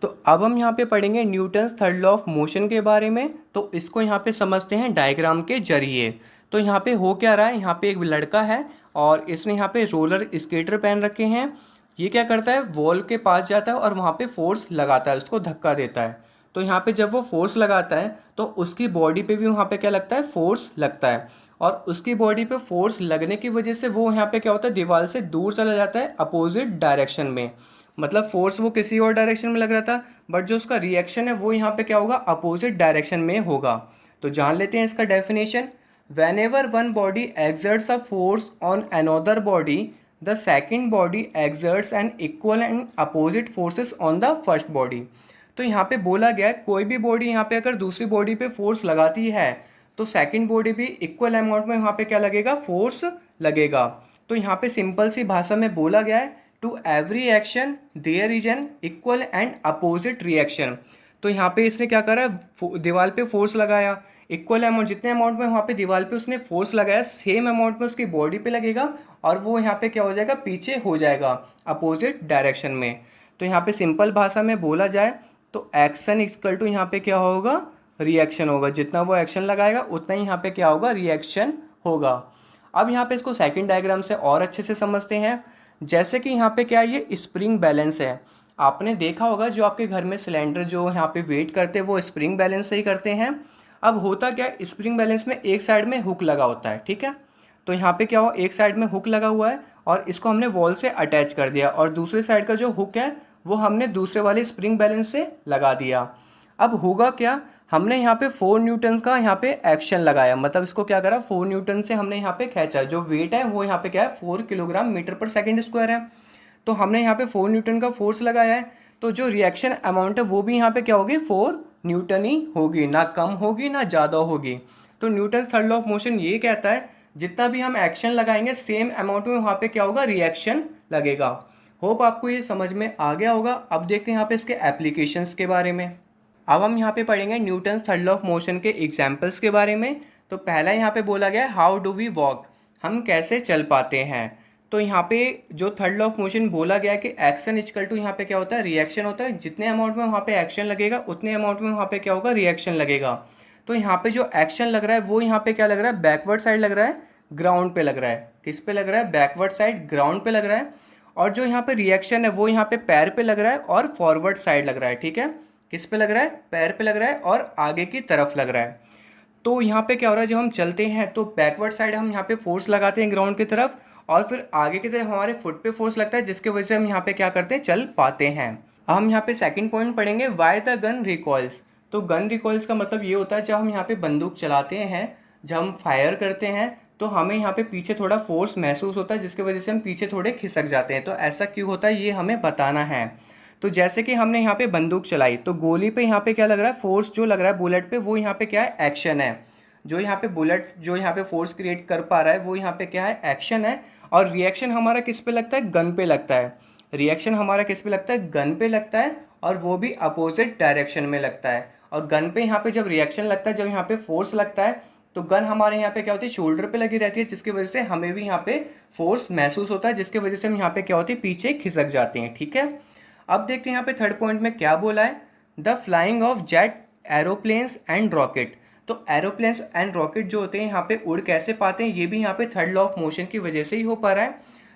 तो अब हम यहाँ पे पढ़ेंगे Newton's third law of motion के बारे में। तो इसको यहाँ पे समझते हैं डायग्राम के जरिए। तो यहाँ पे हो क्या रहा है, यहाँ पे एक लड़का है और इसने यहाँ पे रोलर स्केटर पहन रखे हैं। ये क्या करता है, वॉल के पास जाता है और वहाँ पे फोर्स लगाता है, उसको धक्का देता है। तो यहाँ पे जब वो फोर्स लगाता है तो उसकी बॉडी पे भी वहाँ पे क्या लगता है, फोर्स लगता है। और उसकी बॉडी पे फोर्स लगने की वजह से वो यहाँ पे क्या होता है, दीवार से दूर चला जाता है अपोजिट डायरेक्शन में। मतलब फोर्स वो किसी और डायरेक्शन में लग रहा था, बट जो उसका रिएक्शन है वो यहाँ पे क्या होगा, अपोजिट डायरेक्शन में होगा। तो जान लेते हैं इसका definition. Whenever one body exerts a force on another body, the second body exerts an equal and opposite forces on the first body. तो यहाँ पे बोला गया है कोई भी बॉडी यहाँ पे अगर दूसरी बॉडी पे फोर्स लगाती है तो सेकेंड बॉडी भी इक्वल अमाउंट में वहाँ पे क्या लगेगा, फोर्स लगेगा। तो यहाँ पे सिंपल सी भाषा में बोला गया है, to every action there is an equal and opposite reaction. तो यहाँ पे इसने क्या करा, दीवार पे फोर्स लगाया, इक्वल अमाउंट जितने अमाउंट में वहाँ पे दीवार पे उसने फोर्स लगाया सेम अमाउंट में उसकी बॉडी पे लगेगा और वो यहाँ पे क्या हो जाएगा, पीछे हो जाएगा अपोजिट डायरेक्शन में। तो यहाँ पे सिंपल भाषा में बोला जाए तो एक्शन इक्वल टू यहाँ पे क्या होगा, रिएक्शन होगा। जितना वो एक्शन लगाएगा उतना ही यहाँ पे क्या होगा, रिएक्शन होगा। अब यहाँ पे इसको सेकंड डायग्राम से और अच्छे से समझते हैं। जैसे कि यहाँ पे क्या है, ये स्प्रिंग बैलेंस है। आपने देखा होगा जो आपके घर में सिलेंडर जो यहाँ पे वेट करते हैं वो स्प्रिंग बैलेंस से ही करते हैं। अब होता क्या है, स्प्रिंग बैलेंस में एक साइड में हुक लगा होता है, ठीक है। तो यहाँ पे क्या हुआ, एक साइड में हुक लगा हुआ है और इसको हमने वॉल से अटैच कर दिया और दूसरे साइड का जो हुक है वो हमने दूसरे वाले स्प्रिंग बैलेंस से लगा दिया। अब होगा क्या, हमने यहाँ पे 4 न्यूटन का यहाँ पे एक्शन लगाया, मतलब इसको क्या करा, 4 न्यूटन से हमने यहाँ पे खींचा। जो वेट है वो यहाँ पे क्या है, 4 किलोग्राम मीटर पर सेकंड स्क्वायर है। तो हमने यहाँ पे 4 न्यूटन का फोर्स लगाया है, तो जो रिएक्शन अमाउंट है वो भी यहाँ पे क्या होगी, 4 न्यूटन ही होगी, ना कम होगी ना ज़्यादा होगी। तो Newton third law of motion ये कहता है जितना भी हम एक्शन लगाएंगे सेम अमाउंट में वहाँ पे क्या होगा, रिएक्शन लगेगा। होप आपको ये समझ में आ गया होगा। अब देखते हैं यहाँ पे इसके एप्लीकेशंस के बारे में। अब हम यहाँ पे पढ़ेंगे Newton third law of motion के एग्जाम्पल्स के बारे में। तो पहला यहाँ पे बोला गया है हाउ डू वी वॉक, हम कैसे चल पाते हैं। तो यहाँ पे जो थर्ड लॉ ऑफ मोशन बोला गया है कि एक्शन इक्वल टू यहाँ पे क्या होता है, रिएक्शन होता है। जितने अमाउंट में वहाँ पे एक्शन लगेगा उतने अमाउंट में वहाँ पे क्या होगा, रिएक्शन लगेगा। तो यहाँ पे जो एक्शन लग रहा है वो यहाँ पे क्या लग रहा है, बैकवर्ड साइड लग रहा है, ग्राउंड पे लग रहा है। किस पे लग रहा है, बैकवर्ड साइड ग्राउंड पे लग रहा है। और जो यहाँ पे रिएक्शन है वो यहाँ पे पैर पे लग रहा है और फॉरवर्ड साइड लग रहा है, ठीक है। किस पे लग रहा है, पैर पे लग रहा है और आगे की तरफ लग रहा है। तो यहाँ पे क्या हो रहा है, जब हम चलते हैं तो बैकवर्ड साइड हम यहाँ पे फोर्स लगाते हैं ग्राउंड की तरफ और फिर आगे की तरफ हमारे फुट पे फोर्स लगता है, जिसकी वजह से हम यहाँ पे क्या करते हैं, चल पाते हैं। अब हम यहाँ पे सेकंड पॉइंट पढ़ेंगे, वाई द गन रिकॉइल्स। तो गन रिकॉइल्स का मतलब ये होता है जब हम यहाँ पे बंदूक चलाते हैं, जब हम फायर करते हैं तो हमें यहाँ पे पीछे थोड़ा फोर्स महसूस होता है, जिसकी वजह से हम पीछे थोड़े खिसक जाते हैं। तो ऐसा क्यों होता है ये हमें बताना है। तो जैसे कि हमने यहाँ पे बंदूक चलाई तो गोली पे यहाँ पे क्या लग रहा है, फोर्स जो लग रहा है बुलेट पे, वो यहाँ पे क्या है, एक्शन है। जो यहाँ पे बुलेट जो यहाँ पे फोर्स क्रिएट कर पा रहा है वो यहाँ पे क्या है, एक्शन है। और रिएक्शन हमारा किस पे लगता है, गन पे लगता है। रिएक्शन हमारा किस पे लगता है, गन पे लगता है और वो भी अपोजिट डायरेक्शन में लगता है। और गन पे यहाँ पे जब रिएक्शन लगता है, जब यहाँ पे फोर्स लगता है तो गन हमारे यहाँ पे क्या होती है, शोल्डर पे लगी रहती है, जिसकी वजह से हमें भी यहाँ पे फोर्स महसूस होता है, जिसकी वजह से हम यहाँ पे क्या होती है, पीछे खिसक जाते हैं, ठीक है। अब देखते हैं यहाँ पे थर्ड पॉइंट में क्या बोला है, the flying of jet aeroplanes and rocket. तो एरोप्लेन्स एंड रॉकेट जो होते हैं यहाँ पे उड़ कैसे पाते हैं, ये भी यहाँ पे थर्ड लॉ ऑफ मोशन की वजह से ही हो पा रहा है।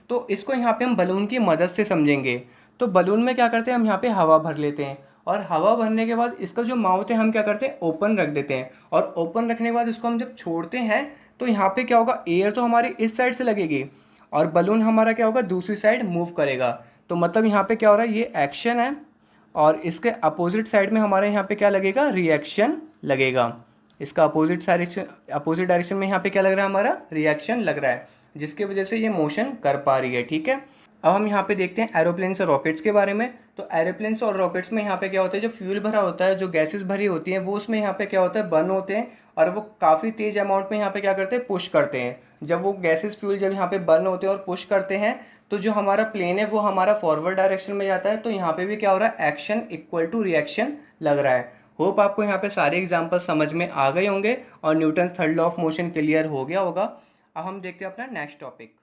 तो इसको यहाँ पे हम बलून की मदद से समझेंगे। तो बलून में क्या करते हैं, हम यहाँ पे हवा भर लेते हैं और हवा भरने के बाद इसका जो माउथ है हम क्या करते हैं, ओपन रख देते हैं। और ओपन रखने के बाद इसको हम जब छोड़ते हैं तो यहाँ पे क्या होगा, एयर तो हमारी इस साइड से लगेगी और बलून हमारा क्या होगा, दूसरी साइड मूव करेगा। तो मतलब यहाँ पे क्या हो रहा है, ये एक्शन है और इसके अपोजिट साइड में हमारे यहाँ पे क्या लगेगा, रिएक्शन लगेगा। इसका अपोजिट डायरेक्शन में यहाँ पे क्या लग रहा है, हमारा रिएक्शन लग रहा है, जिसकी वजह से ये मोशन कर पा रही है, ठीक है। अब हम यहाँ पे देखते हैं एरोप्लेन्स और रॉकेट्स के बारे में। तो एरोप्लेन्स और रॉकेट्स में यहाँ पे क्या होता है, जो फ्यूल भरा होता है, जो गैसेस भरी होती हैं वो उसमें यहाँ पे क्या होता है, बर्न होते हैं और वो काफ़ी तेज अमाउंट में यहाँ पे क्या करते हैं, पुश करते हैं। जब वो गैसेस फ्यूल जब यहाँ पे बर्न होते हैं और पुश करते हैं तो जो हमारा प्लेन है वो हमारा फॉरवर्ड डायरेक्शन में जाता है। तो यहाँ पे भी क्या हो रहा है, एक्शन इक्वल टू रिएक्शन लग रहा है। होप आपको यहाँ पे सारे एग्जाम्पल समझ में आ गए होंगे और Newton third law of motion clear हो गया होगा। अब हम देखते हैं अपना नेक्स्ट टॉपिक।